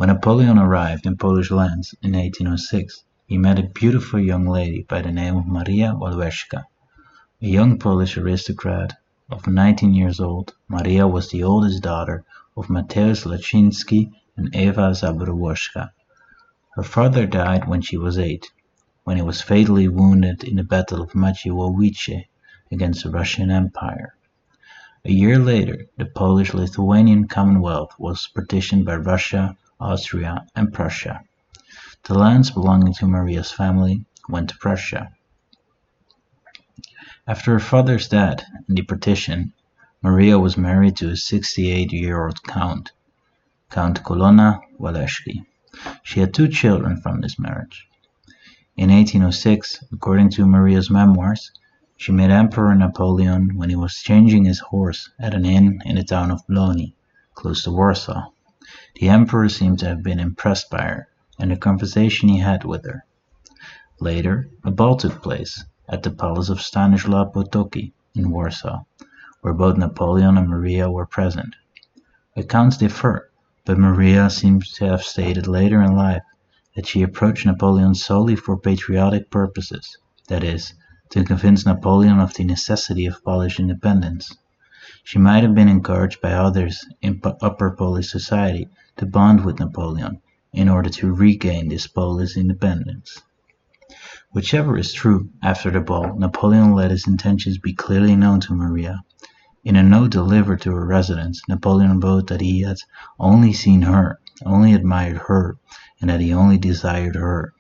When Napoleon arrived in Polish lands in 1806, he met a beautiful young lady by the name of Maria Walewska. A young Polish aristocrat of 19 years old, Maria was the oldest daughter of Mateusz Leszczyński and Ewa Zaborowska. Her father died when she was 8, when he was fatally wounded in the Battle of Maciejowice against the Russian Empire. A year later, the Polish-Lithuanian Commonwealth was partitioned by Russia, Austria, and Prussia. The lands belonging to Maria's family went to Prussia. After her father's death and the partition, Maria was married to a 68-year-old Count Colonna Walewski. She had 2 children from this marriage. In 1806, according to Maria's memoirs, she met Emperor Napoleon when he was changing his horse at an inn in the town of Blony, close to Warsaw. The emperor seemed to have been impressed by her and the conversation he had with her. Later, a ball took place at the palace of Stanislaw Potocki in Warsaw, where both Napoleon and Maria were present. Accounts differ, but Maria seems to have stated later in life that she approached Napoleon solely for patriotic purposes, that is, to convince Napoleon of the necessity of Polish independence. She might have been encouraged by others in upper Polish society to bond with Napoleon in order to regain this Polish independence. Whichever is true, after the ball, Napoleon let his intentions be clearly known to Maria. In a note delivered to her residence, Napoleon wrote that he had only seen her, only admired her, and that he only desired her.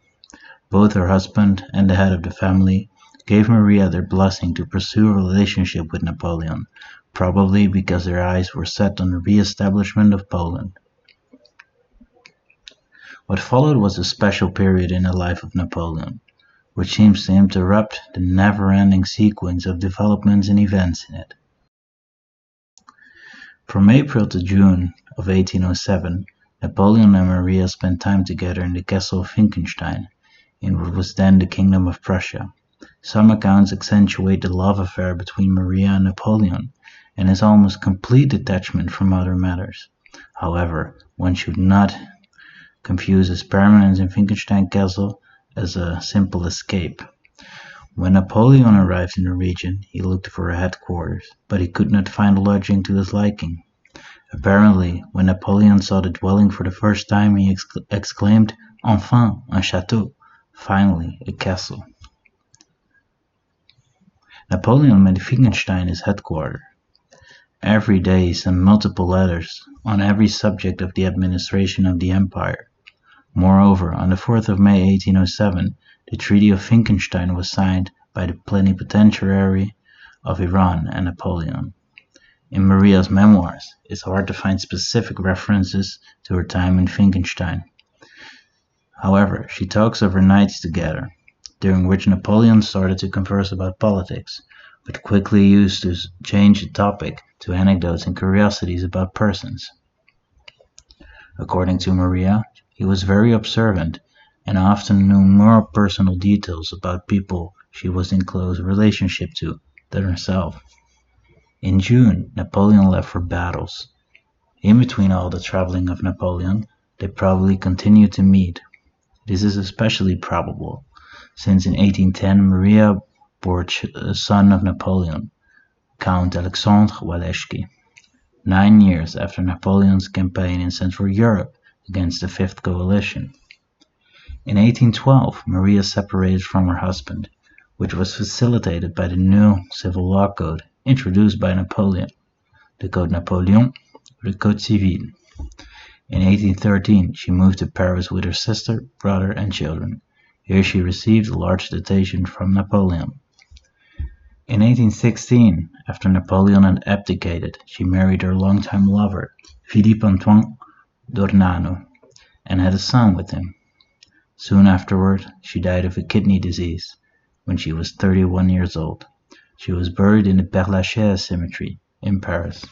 Both her husband and the head of the family gave Maria their blessing to pursue a relationship with Napoleon, probably because their eyes were set on the re-establishment of Poland. What followed was a special period in the life of Napoleon, which seems to interrupt the never-ending sequence of developments and events in it. From April to June of 1807, Napoleon and Maria spent time together in the castle of Finkenstein, in what was then the Kingdom of Prussia. Some accounts accentuate the love affair between Maria and Napoleon, and his almost complete detachment from other matters. However, one should not confuse his permanence in Finkenstein Castle as a simple escape. When Napoleon arrived in the region, he looked for a headquarters, but he could not find a lodging to his liking. Apparently, when Napoleon saw the dwelling for the first time, he exclaimed, "Enfin, un château!" Finally, a castle. Napoleon made Finkenstein his headquarters. Every day he sent multiple letters on every subject of the administration of the empire. Moreover, on the 4th of May 1807, the Treaty of Finkenstein was signed by the plenipotentiary of Iran and Napoleon. In Maria's memoirs, it's hard to find specific references to her time in Finkenstein. However, she talks of her nights together, during which Napoleon started to converse about politics, but quickly used to change the topic to anecdotes and curiosities about persons. According to Maria, he was very observant and often knew more personal details about people she was in close relationship to than herself. In June, Napoleon left for battles. In between all the traveling of Napoleon, they probably continued to meet. This is especially probable, since in 1810 Maria bore a son of Napoleon, Count Alexandre Walewski, 9 years after Napoleon's campaign in Central Europe against the Fifth Coalition. In 1812, Maria separated from her husband, which was facilitated by the new civil law code introduced by Napoleon, the Code Napoleon, or the Code Civil. In 1813, she moved to Paris with her sister, brother, and children. Here she received a large dotation from Napoleon. In 1816, after Napoleon had abdicated, she married her longtime lover, Philippe Antoine d'Ornano, and had a son with him. Soon afterward, she died of a kidney disease when she was 31 years old. She was buried in the Père Lachaise cemetery in Paris.